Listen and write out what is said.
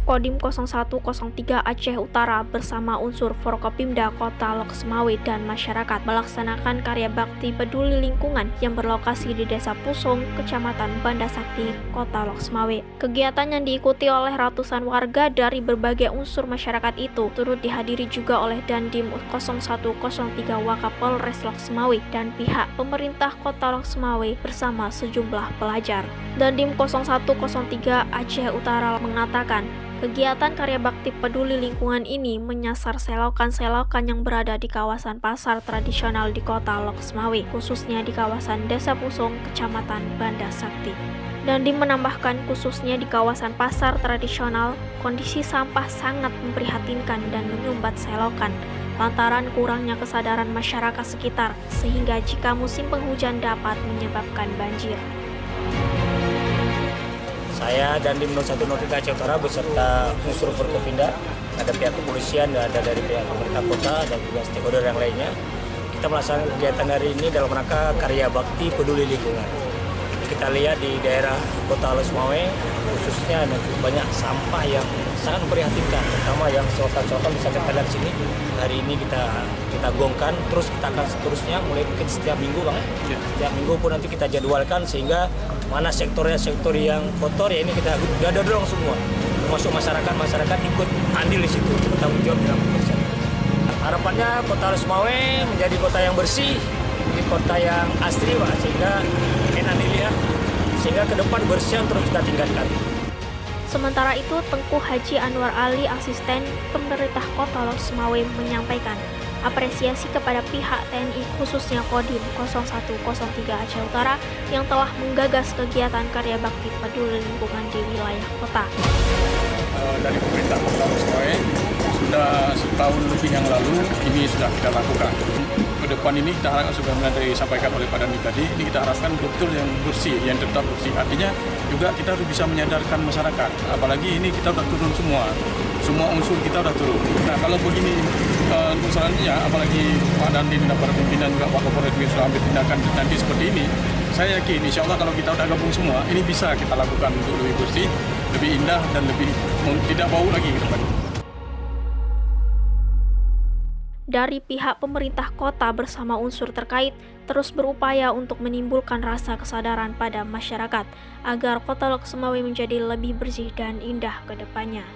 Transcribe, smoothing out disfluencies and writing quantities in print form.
Kodim 0103 Aceh Utara bersama unsur Forkopimda Kota Lok Semawe dan masyarakat melaksanakan karya bakti peduli lingkungan yang berlokasi di Desa Pusong, Kecamatan Banda Sakti, Kota Lok Semawe. Kegiatan yang diikuti oleh ratusan warga dari berbagai unsur masyarakat itu turut dihadiri juga oleh Dandim 0103 Wakapolres Lok Semawe dan pihak pemerintah Kota Lok Semawe bersama sejumlah pelajar. Dandim 0103 Aceh Utara mengatakan, kegiatan karya bakti peduli lingkungan ini menyasar selokan-selokan yang berada di kawasan pasar tradisional di Kota Lok Semawe, khususnya di kawasan Desa Pusong, Kecamatan Banda Sakti. Dandim menambahkan khususnya di kawasan pasar tradisional, kondisi sampah sangat memprihatinkan dan menyumbat selokan, lantaran kurangnya kesadaran masyarakat sekitar, sehingga jika musim penghujan dapat menyebabkan banjir. Saya Dandim 0103 Aceh Utara beserta unsur Forkopimda, ada pihak kepolisian, ada dari pihak pemerintah kota dan juga stakeholder yang lainnya. Kita melaksanakan kegiatan hari ini dalam rangka karya bakti peduli lingkungan. Kita lihat di daerah Kota Lok Semawe khususnya ada banyak sampah yang sangat memprihatinkan, terutama yang selokan-selokan bisa kita lihat sini. Hari ini kita gongkan, terus kita akan seterusnya mulai mungkin setiap minggu Bang. Setiap minggu pun nanti kita jadwalkan sehingga mana sektor yang kotor ya ini kita dorong semua, termasuk masyarakat ikut andil di situ, bertanggung jawab dalam proses. Harapannya Kota Lok Semawe menjadi kota yang bersih, di kota yang asri Pak, sehingga enak dilihat, sehingga ke depan bersih terus kita tingkatkan. Sementara itu, Tengku Haji Anwar Ali, asisten pemerintah Kota Lok Semawe menyampaikan apresiasi kepada pihak TNI khususnya Kodim 0103 Aceh Utara yang telah menggagas kegiatan karya bakti peduli lingkungan di wilayah kota. Dari pemerintah Kota Lok Semawe sudah setahun lebih yang lalu ini sudah kita lakukan. Ke depan ini kita harapkan sebagaimana disampaikan oleh Pak Dandim tadi, ini kita harapkan betul yang bersih, yang tetap bersih. Artinya juga kita harus bisa menyadarkan masyarakat. Apalagi ini kita sudah turun semua unsur kita sudah turun. Nah kalau begini untuk selanjutnya, apalagi Pak Dandim dan para pimpinan juga Pak Kapolres sudah ambil tindakan nanti seperti ini, saya yakin insya Allah kalau kita sudah gabung semua, ini bisa kita lakukan untuk lebih bersih, lebih indah dan lebih tidak bau lagi ke depan. Dari pihak pemerintah kota bersama unsur terkait terus berupaya untuk menimbulkan rasa kesadaran pada masyarakat agar Kota Lok Semawe menjadi lebih bersih dan indah ke depannya.